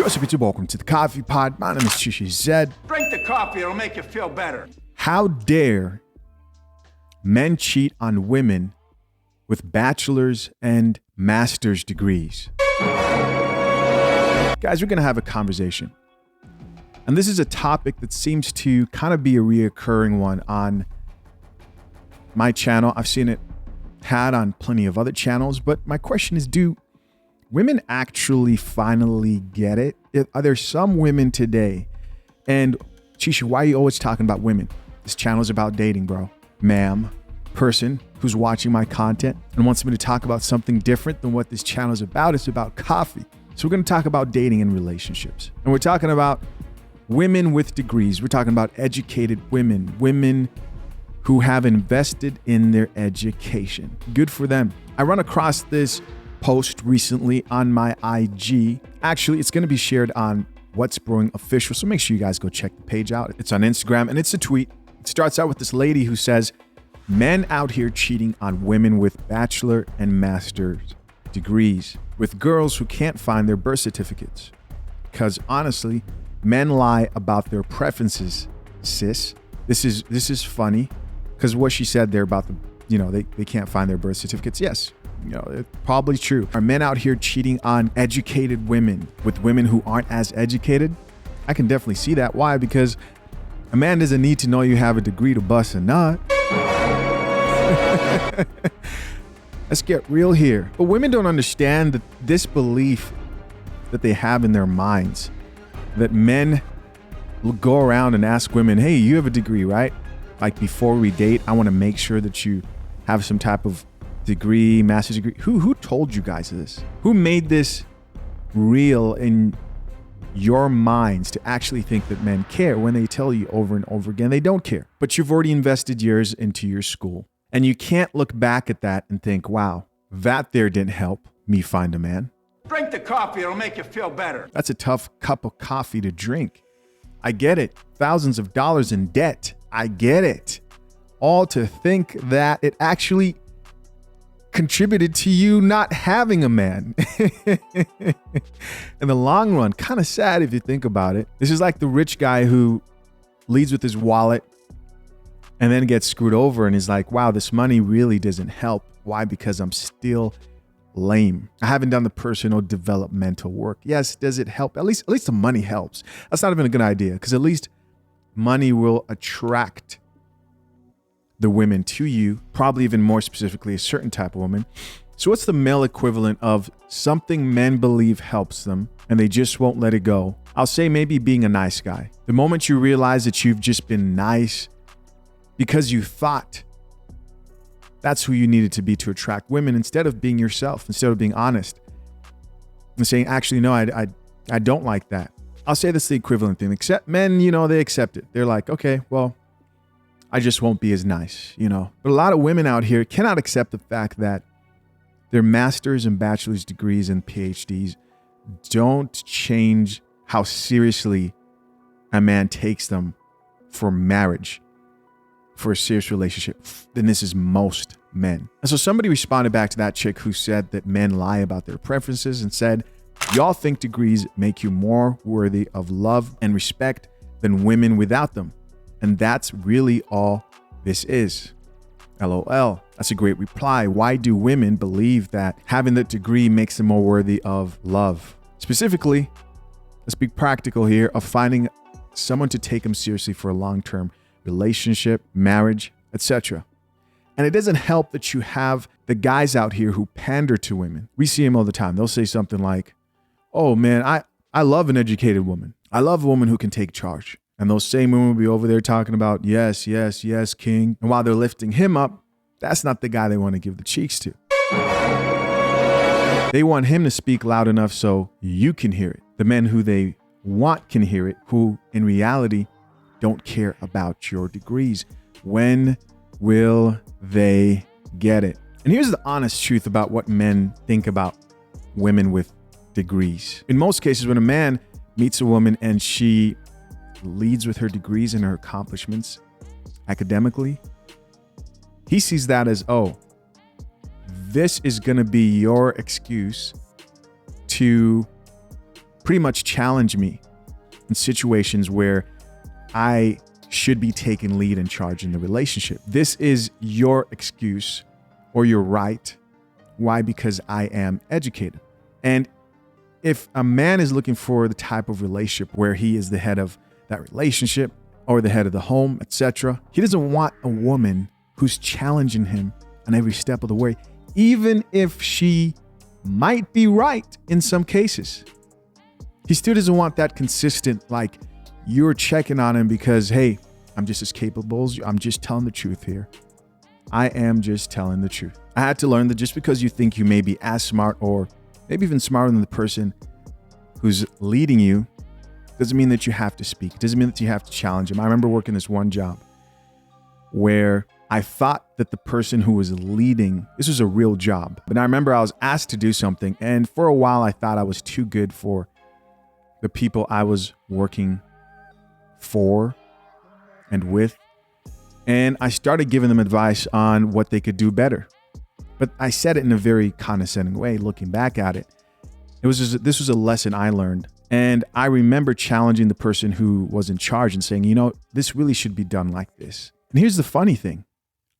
Joseph, it's welcome to the Coffee Pod. My name is Chishi Zed. Drink the coffee, it'll make you feel better. How dare men cheat on women with bachelor's and master's degrees? Guys, we're going to have a conversation. And this is a topic that seems to kind of be a reoccurring one on my channel. I've seen it had on plenty of other channels, but my question is, do women actually finally get it? Are there some women today? And Chisha, why are you always talking about women? This channel is about dating, bro. Ma'am, person who's watching my content and wants me to talk about something different than what this channel is about. It's about coffee. So we're going to talk about dating and relationships. And we're talking about women with degrees. We're talking about educated women, women who have invested in their education. Good for them. I run across this post recently on my IG. Actually, it's going to be shared on What's Brewing Official. So make sure you guys go check the page out. It's on Instagram and it's a tweet. It starts out with this lady who says, men out here cheating on women with bachelor and master's degrees, with girls who can't find their birth certificates. Because honestly, men lie about their preferences, sis. This is funny because what she said there about they can't find their birth certificates. Yes, it's probably true. Are men out here cheating on educated women with women who aren't as educated? I can definitely see that. Why? Because a man doesn't need to know you have a degree to bust a nut. Let's get real here. But women don't understand that this belief that they have in their minds, that men will go around and ask women, hey, you have a degree, right? Like before we date, I want to make sure that you have some type of degree, master's degree. Who told you guys this? Who made this real in your minds to actually think that men care when they tell you over and over again they don't care? But you've already invested years into your school. And you can't look back at that and think, wow, that there didn't help me find a man. Drink the coffee, it'll make you feel better. That's a tough cup of coffee to drink. I get it. Thousands of dollars in debt. I get it. All to think that it actually contributed to you not having a man. In the long run, kind of sad if you think about it. This is like the rich guy who leads with his wallet and then gets screwed over and is like, wow, this money really doesn't help. Why? Because I'm still lame. I haven't done the personal developmental work. Yes, does it help? At least the money helps. That's not even a good idea because at least money will attract the women to you, probably even more specifically a certain type of woman. So what's the male equivalent of something men believe helps them and they just won't let it go? I'll say maybe being a nice guy. The moment you realize that you've just been nice because you thought that's who you needed to be to attract women, instead of being yourself, instead of being honest and saying, actually, no, I don't like that. I'll say that's the equivalent thing. Except men, they accept it. They're like, okay, well, I just won't be as nice, But a lot of women out here cannot accept the fact that their master's and bachelor's degrees and PhDs don't change how seriously a man takes them for marriage, for a serious relationship. Then this is most men. And so somebody responded back to that chick who said that men lie about their preferences and said, y'all think degrees make you more worthy of love and respect than women without them. And that's really all this is. LOL. That's a great reply. Why do women believe that having that degree makes them more worthy of love? Specifically, let's be practical here, of finding someone to take them seriously for a long-term relationship, marriage, etc. And it doesn't help that you have the guys out here who pander to women. We see them all the time. They'll say something like, oh man, I love an educated woman. I love a woman who can take charge. And those same women will be over there talking about, yes, yes, yes, king. And while they're lifting him up, that's not the guy they want to give the cheeks to. They want him to speak loud enough so you can hear it. The men who they want can hear it, who in reality don't care about your degrees. When will they get it? And here's the honest truth about what men think about women with degrees. In most cases, when a man meets a woman and she leads with her degrees and her accomplishments academically, he sees that as, oh, this is going to be your excuse to pretty much challenge me in situations where I should be taking lead and charge in the relationship. This is your excuse or your right. Why? Because I am educated. And if a man is looking for the type of relationship where he is the head of that relationship or the head of the home, etc., he doesn't want a woman who's challenging him on every step of the way, even if she might be right in some cases. He still doesn't want that consistent, like, you're checking on him because, hey, I'm just as capable as you. I'm just telling the truth here. I am just telling the truth. I had to learn that just because you think you may be as smart or maybe even smarter than the person who's leading you doesn't mean that you have to speak. It doesn't mean that you have to challenge him. I remember working this one job where I thought that the person who was leading, this was a real job, but I remember I was asked to do something. And for a while, I thought I was too good for the people I was working for and with. And I started giving them advice on what they could do better. But I said it in a very condescending way, looking back at it. This was a lesson I learned. And I remember challenging the person who was in charge and saying, this really should be done like this. And here's the funny thing.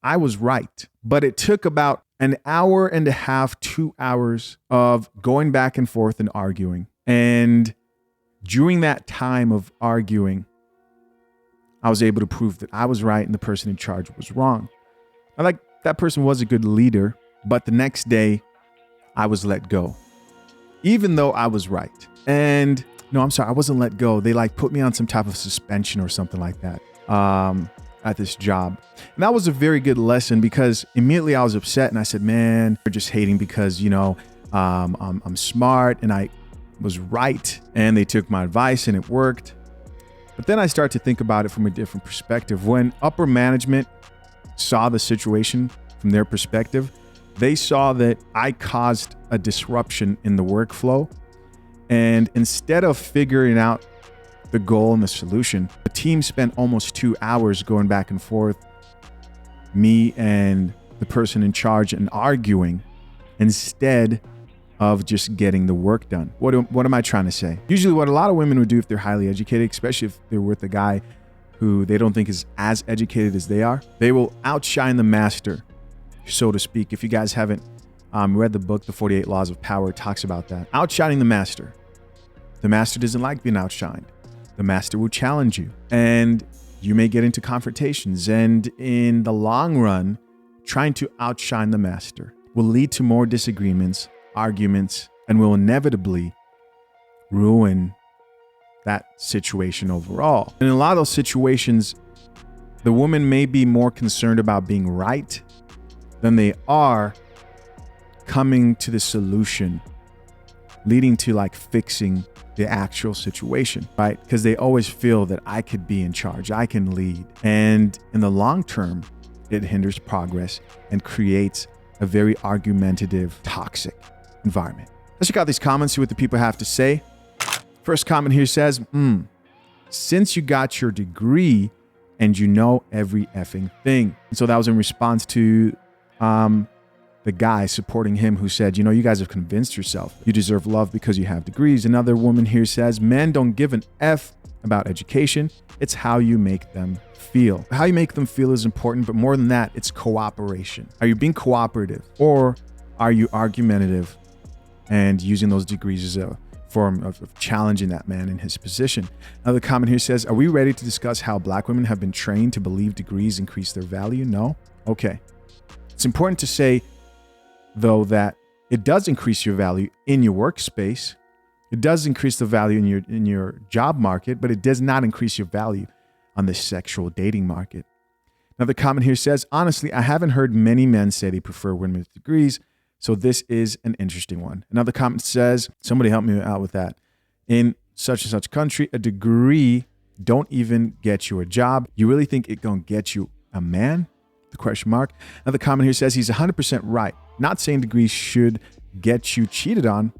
I was right, but it took about an hour and a half, 2 hours of going back and forth and arguing. And during that time of arguing, I was able to prove that I was right and the person in charge was wrong. That person was a good leader, but the next day I was let go, even though I was right. And no, I'm sorry, I wasn't let go. They put me on some type of suspension or something like that at this job. And that was a very good lesson because immediately I was upset and I said, man, they're just hating because, I'm smart and I was right and they took my advice and it worked. But then I started to think about it from a different perspective. When upper management saw the situation from their perspective, they saw that I caused a disruption in the workflow. And instead of figuring out the goal and the solution, the team spent almost 2 hours going back and forth, me and the person in charge, and arguing instead of just getting the work done. What am I trying to say? Usually what a lot of women would do if they're highly educated, especially if they're with a guy who they don't think is as educated as they are, they will outshine the master, so to speak. If you guys haven't read the book, The 48 Laws of Power, it talks about that. Outshining the master. The master doesn't like being outshined. The master will challenge you and you may get into confrontations. And in the long run, trying to outshine the master will lead to more disagreements, arguments, and will inevitably ruin that situation overall. And in a lot of those situations, the woman may be more concerned about being right than they are coming to the solution, leading to fixing the actual situation, right? Because they always feel that I could be in charge, I can lead. And in the long term, it hinders progress and creates a very argumentative, toxic environment. Let's check out these comments, see what the people have to say. First comment here says, since you got your degree and you know every effing thing. And so that was in response to the guy supporting him who said, you guys have convinced yourself you deserve love because you have degrees. Another woman here says, men don't give an F about education. It's how you make them feel. How you make them feel is important, but more than that, it's cooperation. Are you being cooperative or are you argumentative and using those degrees as a form of challenging that man in his position? Another comment here says, are we ready to discuss how Black women have been trained to believe degrees increase their value? No? Okay. It's important to say, though, that it does increase your value in your workspace. It does increase the value in your job market, but it does not increase your value on the sexual dating market. Another comment here says, honestly, I haven't heard many men say they prefer women with degrees, so this is an interesting one. Another comment says, somebody help me out with that. In such and such country, a degree don't even get you a job. You really think it gonna get you a man? The question mark. Another comment here says, he's 100% right. Not saying degrees should get you cheated on,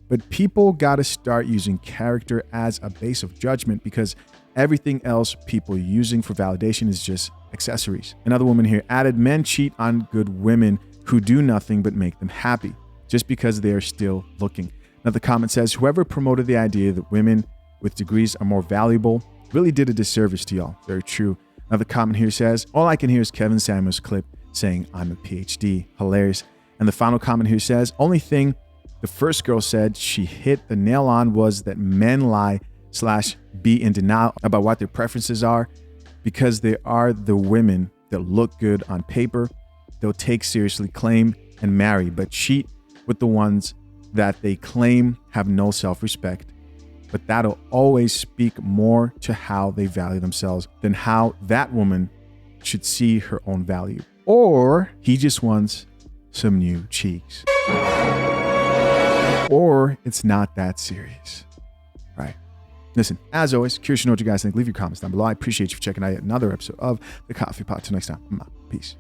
but people got to start using character as a base of judgment because everything else people using for validation is just accessories. Another woman here added, men cheat on good women who do nothing but make them happy just because they are still looking. Another comment says, whoever promoted the idea that women with degrees are more valuable really did a disservice to y'all. Very true. Another comment here says, all I can hear is Kevin Samuels' clip saying, I'm a PhD. Hilarious. And the final comment here says, only thing the first girl said she hit the nail on was that men lie / be in denial about what their preferences are because they are the women that look good on paper. They'll take seriously, claim, and marry, but cheat with the ones that they claim have no self-respect. But that'll always speak more to how they value themselves than how that woman should see her own value. Or he just wants some new cheeks. Or it's not that serious, right? Listen, as always, curious to know what you guys think. Leave your comments down below. I appreciate you for checking out yet another episode of The Coffee Pot. Till next time, peace.